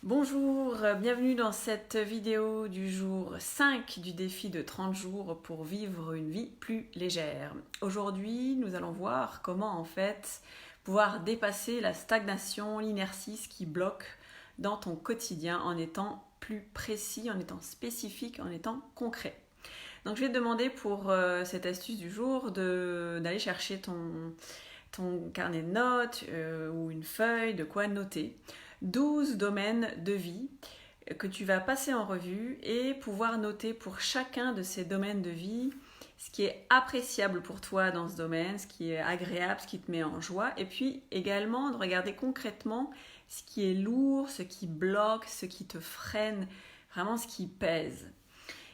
Bonjour, bienvenue dans cette vidéo du jour 5 du défi de 30 jours pour vivre une vie plus légère. Aujourd'hui, nous allons voir comment pouvoir dépasser la stagnation, l'inertie, ce qui bloque dans ton quotidien en étant plus précis, en étant spécifique, en étant concret. Donc je vais te demander pour cette astuce du jour d'aller chercher ton carnet de notes ou une feuille, de quoi noter 12 domaines de vie que tu vas passer en revue et pouvoir noter pour chacun de ces domaines de vie ce qui est appréciable pour toi dans ce domaine, ce qui est agréable, ce qui te met en joie, et puis également de regarder concrètement ce qui est lourd, ce qui bloque, ce qui te freine, vraiment ce qui pèse.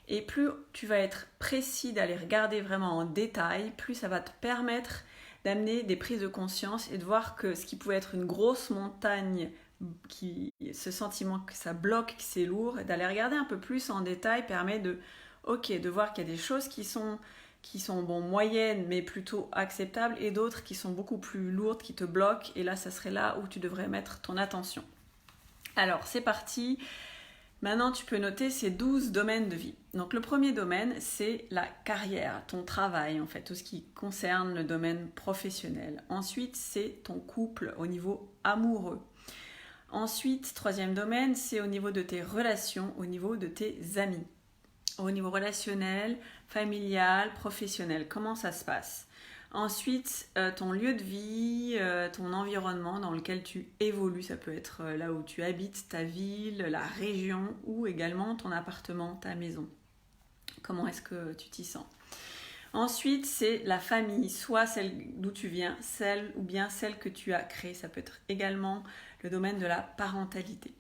Et plus tu vas être précis d'aller regarder vraiment en détail, plus ça va te permettre d'amener des prises de conscience et de voir que ce qui pouvait être une grosse montagne, ce sentiment que ça bloque, que c'est lourd, d'aller regarder un peu plus en détail permet de voir qu'il y a des choses qui sont moyennes mais plutôt acceptables et d'autres qui sont beaucoup plus lourdes, qui te bloquent, et là ça serait là où tu devrais mettre ton attention. Alors c'est parti. Maintenant, tu peux noter ces 12 domaines de vie. Donc, le premier domaine, c'est la carrière, ton travail, tout ce qui concerne le domaine professionnel. Ensuite, c'est ton couple au niveau amoureux. Ensuite, troisième domaine, c'est au niveau de tes relations, au niveau de tes amis. Au niveau relationnel, familial, professionnel, comment ça se passe ? Ensuite, ton lieu de vie, ton environnement dans lequel tu évolues, ça peut être là où tu habites, ta ville, la région ou également ton appartement, ta maison. Comment est-ce que tu t'y sens ? Ensuite, c'est la famille, soit celle d'où tu viens, celle que tu as créée. Ça peut être également le domaine de la parentalité.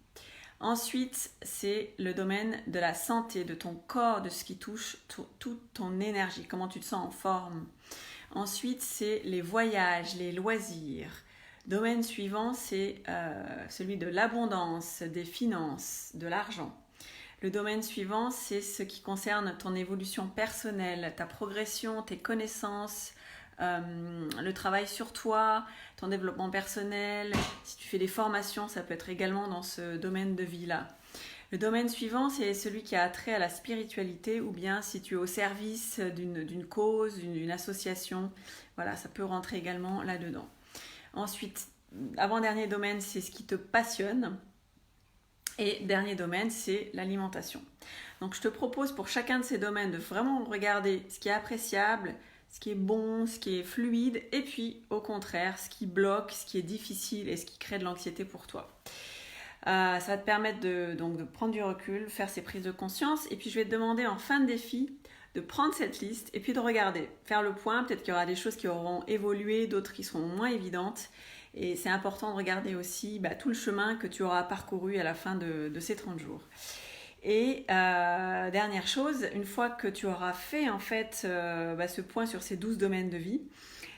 Ensuite, c'est le domaine de la santé, de ton corps, de ce qui touche toute ton énergie, comment tu te sens en forme. Ensuite, c'est les voyages, les loisirs. Domaine suivant, c'est celui de l'abondance, des finances, de l'argent. Le domaine suivant, c'est ce qui concerne ton évolution personnelle, ta progression, tes connaissances, le travail sur toi, ton développement personnel. Si tu fais des formations, ça peut être également dans ce domaine de vie-là. Le domaine suivant, c'est celui qui a trait à la spiritualité, ou bien si tu es au service d'une cause, d'une association, voilà, ça peut rentrer également là-dedans. Ensuite, avant-dernier domaine, c'est ce qui te passionne. Et dernier domaine, c'est l'alimentation. Donc je te propose pour chacun de ces domaines de vraiment regarder ce qui est appréciable, ce qui est bon, ce qui est fluide, et puis au contraire, ce qui bloque, ce qui est difficile et ce qui crée de l'anxiété pour toi. Ça va te permettre de prendre du recul, faire ces prises de conscience, et puis je vais te demander en fin de défi de prendre cette liste et puis de regarder, faire le point. Peut-être qu'il y aura des choses qui auront évolué, d'autres qui seront moins évidentes, et c'est important de regarder aussi tout le chemin que tu auras parcouru à la fin de ces 30 jours. Et dernière chose, une fois que tu auras fait ce point sur ces 12 domaines de vie,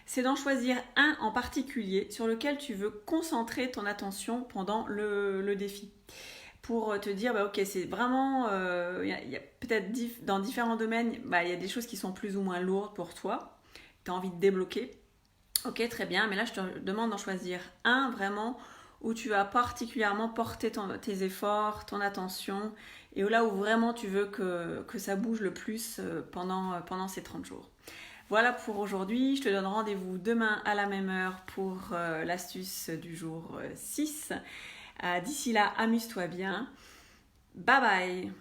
c'est d'en choisir un en particulier sur lequel tu veux concentrer ton attention pendant le défi. Pour te dire, c'est vraiment, y a peut-être dans différents domaines, il y a des choses qui sont plus ou moins lourdes pour toi, tu as envie de débloquer. Ok, très bien, mais là je te demande d'en choisir un vraiment où tu vas particulièrement porter tes efforts, ton attention, et là où vraiment tu veux que ça bouge le plus pendant ces 30 jours. Voilà pour aujourd'hui, je te donne rendez-vous demain à la même heure pour l'astuce du jour 6. D'ici là, amuse-toi bien. Bye bye!